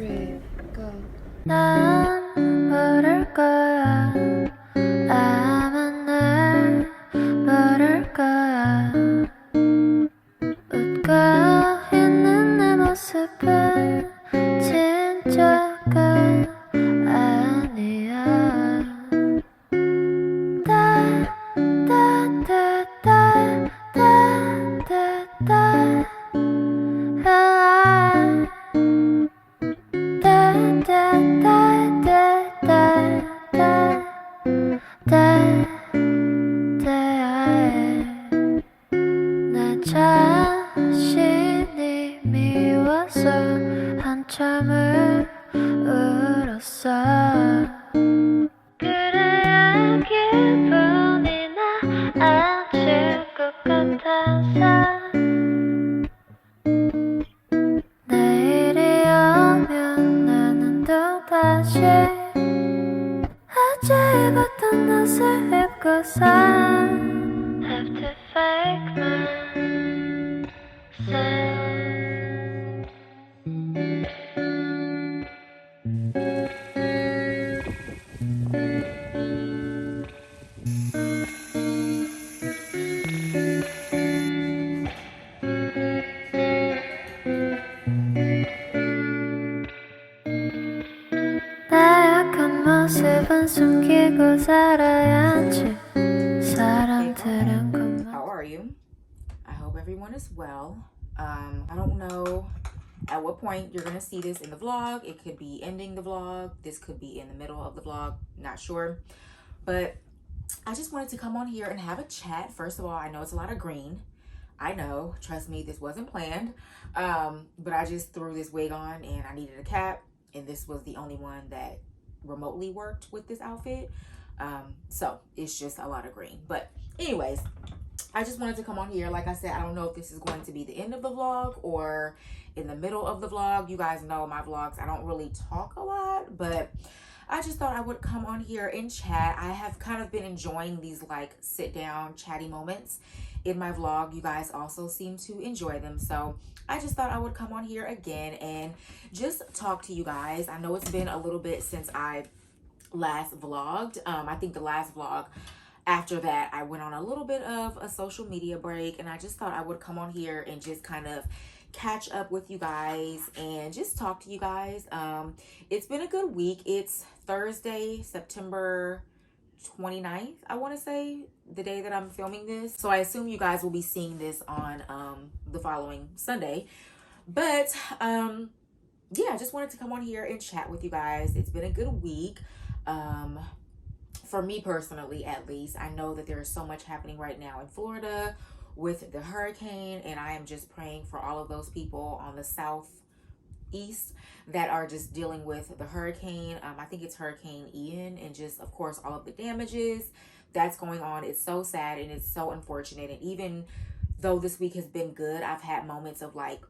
3, go. 난 모를 거야. 아마 날 모를 거야. 웃고 있는 내 모습은 진짜가 아니야. 따따따따따따따 내 자신이 미워서 한참을 울었어. 그래야 기분이 나아질 것 같아서 내일이 오면 나는 또다시 어제 입었던 옷을 입고서 Have to fake myself. 나약한 모습은 숨기고 살아야지. 사람들은 그만. How are you? I hope everyone is well. I don't know at what point you're gonna see this in the vlog. It could be ending the vlog. This could be in the middle of the vlog. Not sure. But I just wanted to come on here and have a chat. First of all, I know it's a lot of green. I know, trust me, this wasn't planned. But I just threw this wig on and I needed a cap, and this was the only one that remotely worked with this outfit. So it's just a lot of green. But anyways, I just wanted to come on here. Like I said, I don't know if this is going to be the end of the vlog or in the middle of the vlog. You guys know my vlogs, I don't really talk a lot, but I just thought I would come on here and chat. I have kind of been enjoying these like sit down chatty moments in my vlog. You guys also seem to enjoy them. So I just thought I would come on here again and just talk to you guys. I know it's been a little bit since I last vlogged. I think the last vlog after that I went on a little bit of a social media break, and I just thought I would come on here and just kind of catch up with you guys and just talk to you guys. It's been a good week. It's Thursday, September 29th, I want to say, the day that I'm filming this. So I assume you guys will be seeing this on the following Sunday. But yeah, I just wanted to come on here and chat with you guys. It's been a good week. For me personally, at least, I know that there is so much happening right now in Florida with the hurricane, and I am just praying for all of those people on the southeast that are just dealing with the hurricane. I think it's Hurricane Ian, and just, of course, all of the damages that's going on. It's so sad and it's so unfortunate. And even though this week has been good, I've had moments of like,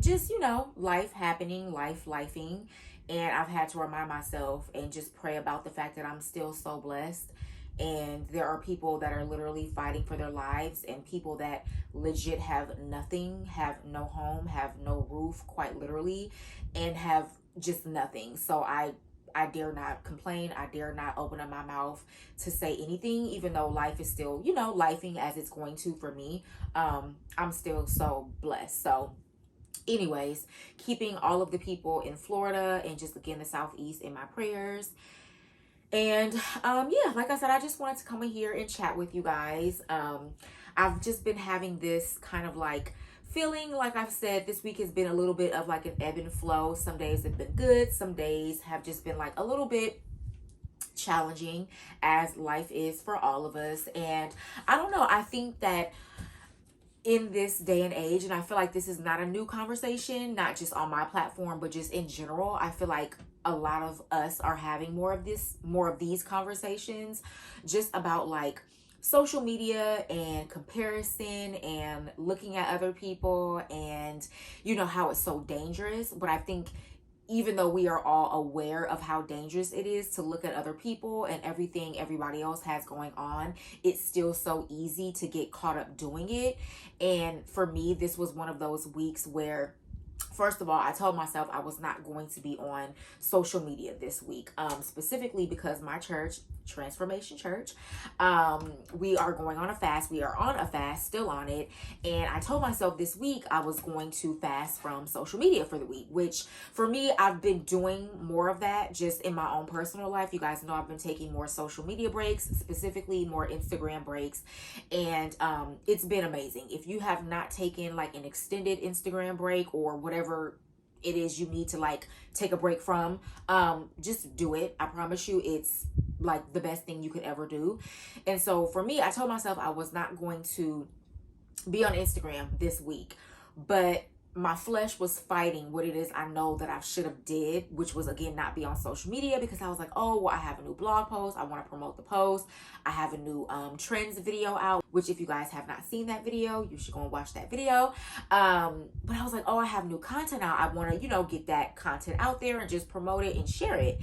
just, you know, life happening, lifing. And I've had to remind myself and just pray about the fact that I'm still so blessed. And there are people that are literally fighting for their lives, and people that legit have nothing, have no home, have no roof, quite literally, and have just nothing. So I dare not complain. I dare not open up my mouth to say anything, even though life is still, you know, lifing as it's going to for me. I'm still so blessed. So anyways, keeping all of the people in Florida and just again the southeast in my prayers. And yeah, like I said, I just wanted to come in here and chat with you guys. I've just been having this kind of like feeling, like I've said, this week has been a little bit of like an ebb and flow. Some days have been good, some days have just been like a little bit challenging, as life is for all of us. And I don't know, I think that in this day and age, and I feel like this is not a new conversation, not just on my platform, but just in general, I feel like a lot of us are having more of these conversations just about like social media and comparison and looking at other people, and you know how it's so dangerous. But I think even though we are all aware of how dangerous it is to look at other people and everything everybody else has going on, it's still so easy to get caught up doing it. And for me, this was one of those weeks where First of all, I told myself I was not going to be on social media this week, specifically because my church, Transformation Church, we are going on a fast. We are on a fast, still on it. And I told myself this week I was going to fast from social media for the week, which for me, I've been doing more of that just in my own personal life. You guys know I've been taking more social media breaks, specifically more Instagram breaks. And it's been amazing. If you have not taken like an extended Instagram break or whatever it is you need to like take a break from, just do it. I promise you it's like the best thing you could ever do. And so for me, I told myself I was not going to be on Instagram this week, but my flesh was fighting what it is I know that I should have did, which was again not be on social media, because I was like, oh well, I have a new blog post, I want to promote the post, I have a new trends video out, which if you guys have not seen that video, you should go and watch that video. But I was like, oh, I have new content out, I want to get that content out there and just promote it and share it.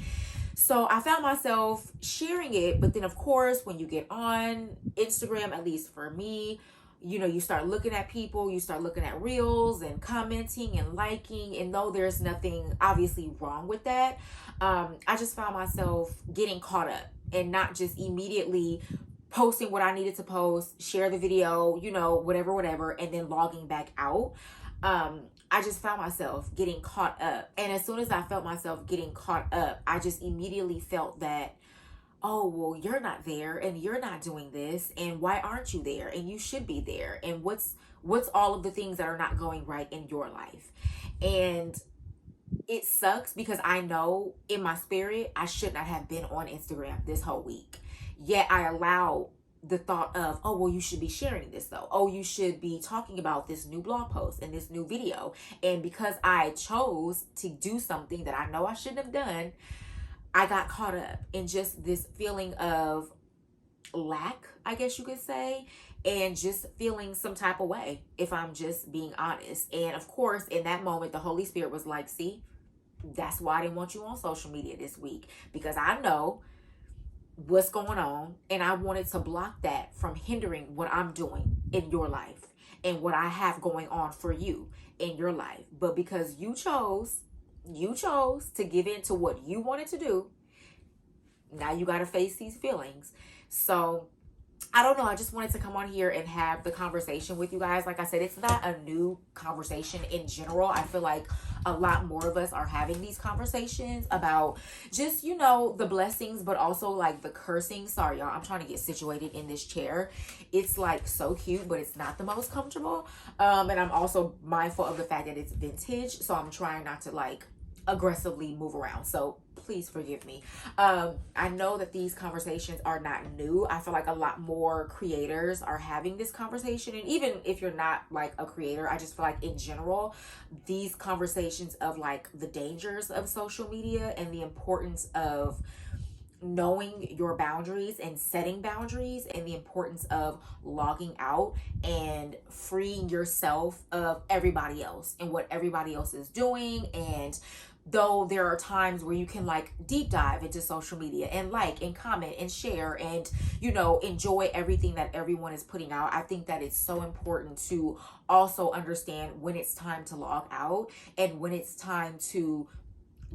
So I found myself sharing it, but then of course when you get on Instagram, at least for me, you start looking at people, you start looking at reels and commenting and liking. And though there's nothing obviously wrong with that, I just found myself getting caught up and not just immediately posting what I needed to post, share the video, whatever, and then logging back out. I just found myself getting caught up. And as soon as I felt myself getting caught up, I just immediately felt that, oh, well, you're not there and you're not doing this. And why aren't you there? And you should be there. And what's all of the things that are not going right in your life? And it sucks because I know in my spirit, I should not have been on Instagram this whole week. Yet I allow the thought of, oh, well, you should be sharing this though. Oh, you should be talking about this new blog post and this new video. And because I chose to do something that I know I shouldn't have done, I got caught up in just this feeling of lack, I guess you could say, and just feeling some type of way, if I'm just being honest. And of course, in that moment, the Holy Spirit was like, see, that's why I didn't want you on social media this week, because I know what's going on and I wanted to block that from hindering what I'm doing in your life and what I have going on for you in your life. But because you chose to give in to what you wanted to do, now you got to face these feelings. So I don't know. I just wanted to come on here and have the conversation with you guys. Like I said, it's not a new conversation in general. I feel like a lot more of us are having these conversations about just, the blessings, but also like the cursing. Sorry, y'all. I'm trying to get situated in this chair. It's like so cute, but it's not the most comfortable. And I'm also mindful of the fact that it's vintage. So I'm trying not to like aggressively move around. So please forgive me. I know that these conversations are not new. I feel like a lot more creators are having this conversation. And even if you're not like a creator, I just feel like in general, these conversations of like the dangers of social media and the importance of knowing your boundaries and setting boundaries and the importance of logging out and freeing yourself of everybody else and what everybody else is doing. And though there are times where you can like deep dive into social media and like and comment and share and enjoy everything that everyone is putting out, I think that it's so important to also understand when it's time to log out and when it's time to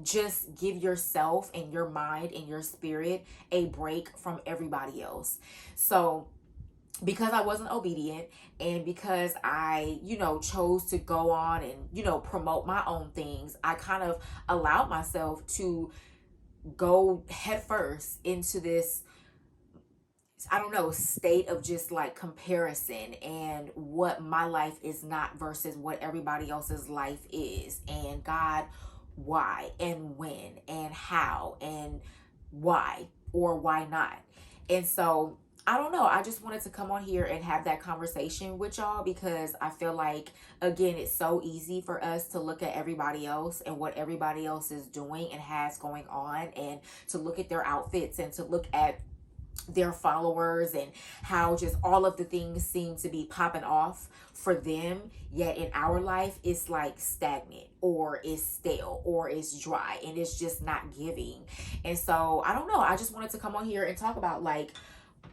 just give yourself and your mind and your spirit a break from everybody else. So because I wasn't obedient and because I, chose to go on and, promote my own things, I kind of allowed myself to go headfirst into this, I don't know, state of just like comparison and what my life is not versus what everybody else's life is. And God, why and when and how and why or why not. And so I don't know. I just wanted to come on here and have that conversation with y'all because I feel like, again, it's so easy for us to look at everybody else and what everybody else is doing and has going on, and to look at their outfits and to look at their followers and how just all of the things seem to be popping off for them. Yet in our life, it's like stagnant or it's stale or it's dry and it's just not giving. And so I don't know. I just wanted to come on here and talk about like,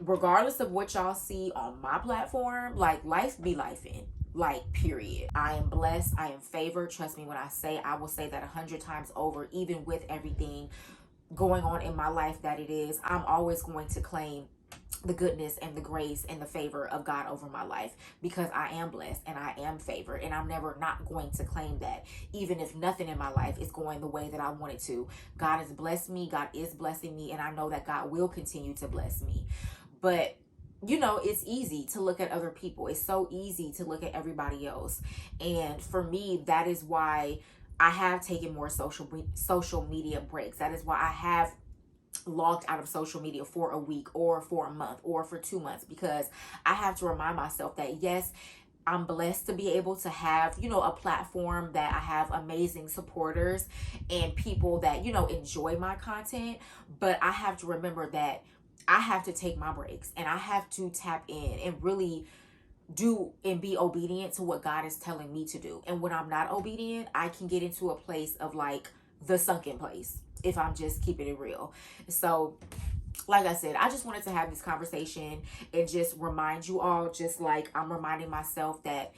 regardless of what y'all see on my platform, like life be lifing. Like, period. I am blessed. I am favored. Trust me when I say, I will say that 100 times over, even with everything going on in my life that it is. I'm always going to claim the goodness and the grace and the favor of God over my life, because I am blessed and I am favored, and I'm never not going to claim that, even if nothing in my life is going the way that I want it to. God has blessed me, God is blessing me, and I know that God will continue to bless me. But you know, it's easy to look at other people. It's so easy to look at everybody else. And for me, that is why I have taken more social media breaks. That is why I have logged out of social media for a week or for a month or for 2 months, because I have to remind myself that yes, I'm blessed to be able to have, you know, a platform that I have amazing supporters and people that, you know, enjoy my content. But I have to remember that I have to take my breaks and I have to tap in and really do and be obedient to what God is telling me to do. And when I'm not obedient, I can get into a place of like the sunken place, if I'm just keeping it real. So like I said, I just wanted to have this conversation and just remind you all, just like I'm reminding myself, that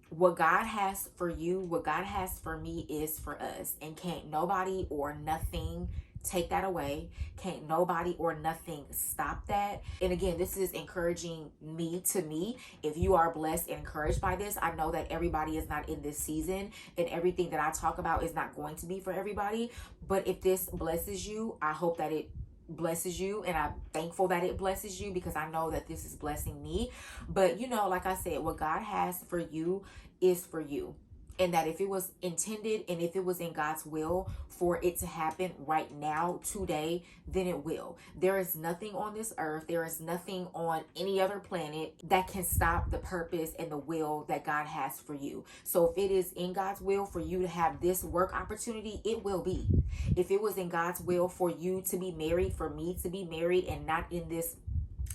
what God has for you, what God has for me is for us. And can't nobody or nothing take that away. Can't nobody or nothing stop that. And again, this is encouraging me to me. If you are blessed and encouraged by this, I know that everybody is not in this season, and everything that I talk about is not going to be for everybody. But if this blesses you, I hope that it blesses you, and I'm thankful that it blesses you, because I know that this is blessing me. But you know, like I said, what God has for you is for you, and that if it was intended and if it was in God's will for it to happen right now, today, then it will. There is nothing on this earth, there is nothing on any other planet that can stop the purpose and the will that God has for you. So if it is in God's will for you to have this work opportunity, it will be. If it was in God's will for you to be married, for me to be married and not in this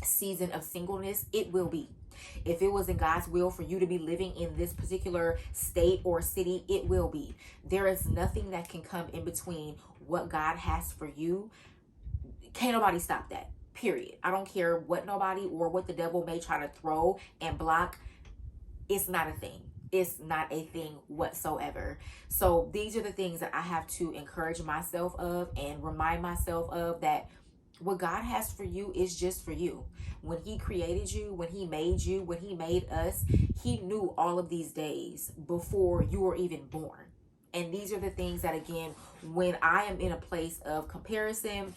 season of singleness, it will be. If it was in God's will for you to be living in this particular state or city, it will be. There is nothing that can come in between what God has for you. Can't nobody stop that, period. I don't care what nobody or what the devil may try to throw and block. It's not a thing. It's not a thing whatsoever. So these are the things that I have to encourage myself of and remind myself of, that what God has for you is just for you. When he created you, when he made you, when he made us, he knew all of these days before you were even born. And these are the things that, again, when I am in a place of comparison,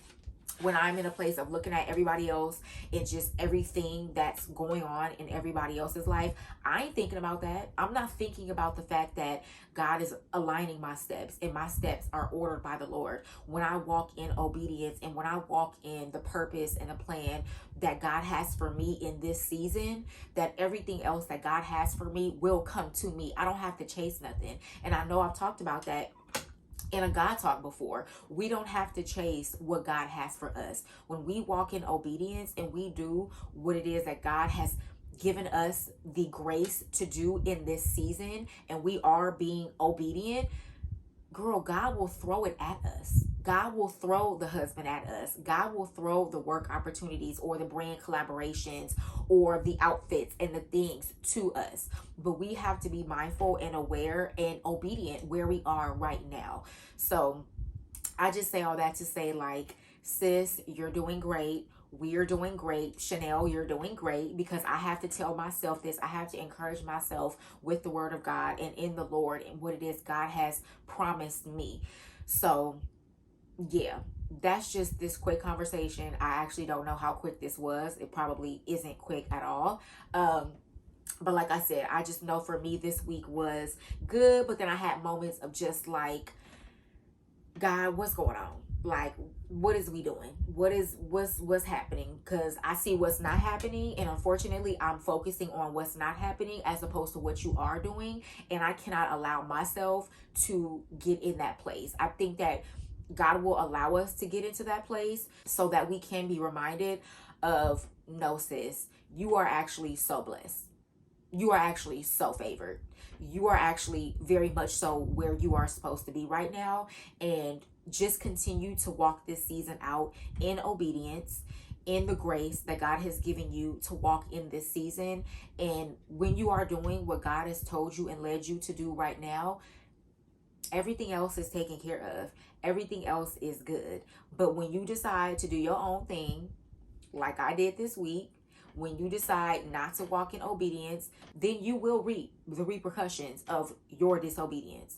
when I'm in a place of looking at everybody else and just everything that's going on in everybody else's life, I ain't thinking about that. I'm not thinking about the fact that God is aligning my steps and my steps are ordered by the Lord. When I walk in obedience and when I walk in the purpose and the plan that God has for me in this season, that everything else that God has for me will come to me. I don't have to chase nothing. And I know I've talked about that in a God talk before. We don't have to chase what God has for us. When we walk in obedience and we do what it is that God has given us the grace to do in this season, and we are being obedient, girl, God will throw it at us. God will throw the husband at us. God will throw the work opportunities or the brand collaborations or the outfits and the things to us. But we have to be mindful and aware and obedient where we are right now. So I just say all that to say, like, sis, you're doing great. We're doing great. Chanel, you're doing great, because I have to tell myself this. I have to encourage myself with the word of God and in the Lord and what it is God has promised me. So yeah, that's just this quick conversation. I actually don't know how quick this was. It probably isn't quick at all. But like I said, I just know for me this week was good, but then I had moments of just like, God, what's going on? Like, what is we doing? What's happening? Because I see what's not happening, and unfortunately I'm focusing on what's not happening as opposed to what you are doing, and I cannot allow myself to get in that place. I think that God will allow us to get into that place so that we can be reminded of, no, sis, you are actually so blessed. You are actually so favored. You are actually very much so where you are supposed to be right now. And just continue to walk this season out in obedience, in the grace that God has given you to walk in this season. And when you are doing what God has told you and led you to do right now, everything else is taken care of. Everything else is good. But when you decide to do your own thing, like I did this week, when you decide not to walk in obedience, then you will reap the repercussions of your disobedience.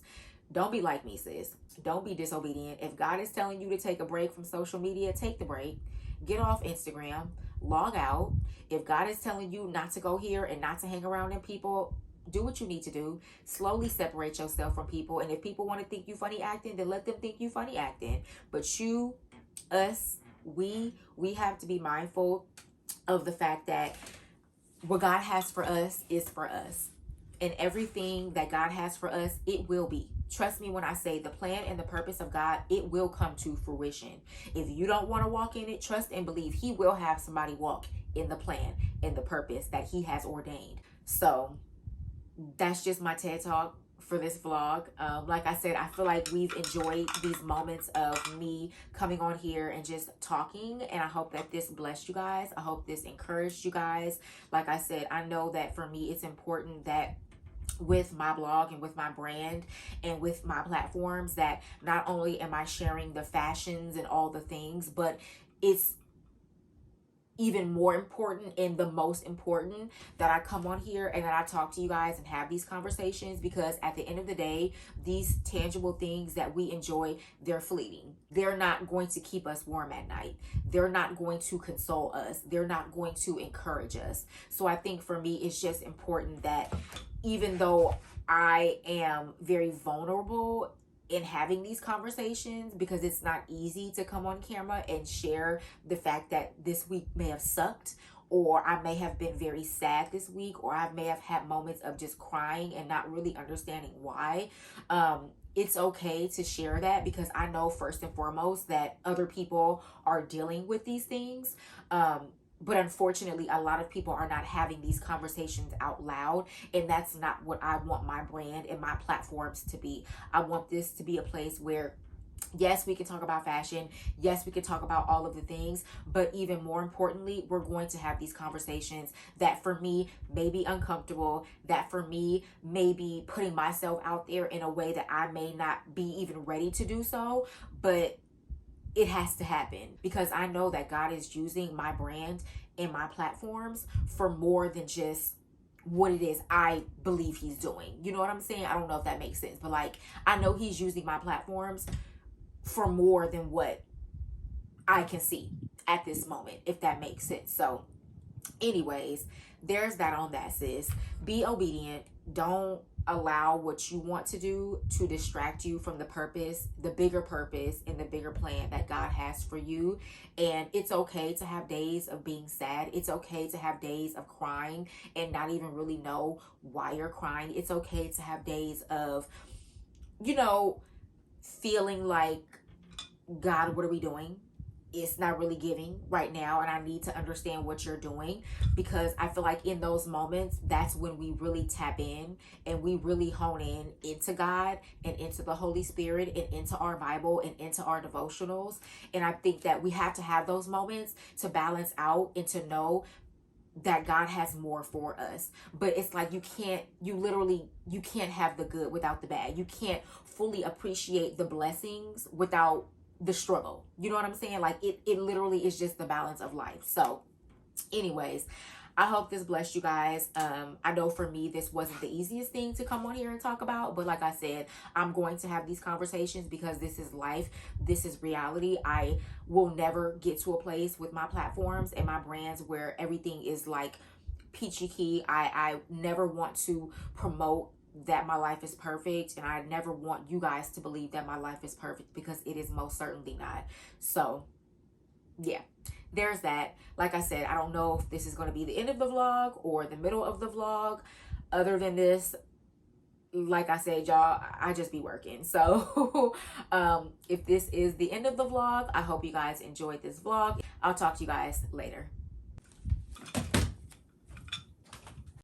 Don't be like me, sis. Don't be disobedient. If God is telling you to take a break from social media, take the break. Get off Instagram. Log out. If God is telling you not to go here and not to hang around in people, do what you need to do. Slowly separate yourself from people. And if people want to think you funny acting, then let them think you funny acting. But you, us, we have to be mindful of the fact that what God has for us is for us. And everything that God has for us, it will be. Trust me when I say the plan and the purpose of God, it will come to fruition. If you don't want to walk in it, trust and believe He will have somebody walk in the plan and the purpose that He has ordained. So that's just my TED Talk for this vlog. Like I said, I feel like we've enjoyed these moments of me coming on here and just talking, and I hope that this blessed you guys. I hope this encouraged you guys. Like I said, I know that for me it's important that with my blog and with my brand and with my platforms, that not only am I sharing the fashions and all the things, but it's even more important and the most important that I come on here and that I talk to you guys and have these conversations, because at the end of the day, these tangible things that we enjoy, they're fleeting. They're not going to keep us warm at night. They're not going to console us. They're not going to encourage us. So I think for me, it's just important that even though I am very vulnerable in having these conversations, because it's not easy to come on camera and share the fact that this week may have sucked, or I may have been very sad this week, or I may have had moments of just crying and not really understanding why. It's okay to share that, because I know first and foremost that other people are dealing with these things. But unfortunately, a lot of people are not having these conversations out loud. And that's not what I want my brand and my platforms to be. I want this to be a place where, yes, we can talk about fashion. Yes, we can talk about all of the things. But even more importantly, we're going to have these conversations that for me may be uncomfortable, that for me may be putting myself out there in a way that I may not be even ready to do so. But it has to happen, because I know that God is using my brand and my platforms for more than just what it is I believe He's doing. You know what I'm saying? I don't know if that makes sense, but like, I know He's using my platforms for more than what I can see at this moment, if that makes sense. So anyways, there's that on that, sis. Be obedient. Don't allow what you want to do to distract you from the purpose, the bigger purpose and the bigger plan that God has for you. And it's okay to have days of being sad. It's okay to have days of crying and not even really know why you're crying. It's okay to have days of, feeling like, God, what are we doing? It's not really giving right now, and I need to understand what you're doing, because I feel like in those moments, that's when we really tap in and we really hone in into God and into the Holy Spirit and into our Bible and into our devotionals. And I think that we have to have those moments to balance out and to know that God has more for us. But it's like you can't have the good without the bad. You can't fully appreciate the blessings without the struggle. You know what I'm saying? Like it literally is just the balance of life. So anyways, I hope this blessed you guys. I know for me, this wasn't the easiest thing to come on here and talk about, but like I said, I'm going to have these conversations because this is life. This is reality. I will never get to a place with my platforms and my brands where everything is like peachy key. I never want to promote that my life is perfect, and I never want you guys to believe that my life is perfect, because it is most certainly not. So yeah, there's that. Like I said, I don't know if this is going to be the end of the vlog or the middle of the vlog. Other than this, like I said, y'all, I just be working. So if this is the end of the vlog, I hope you guys enjoyed this vlog. I'll talk to you guys later.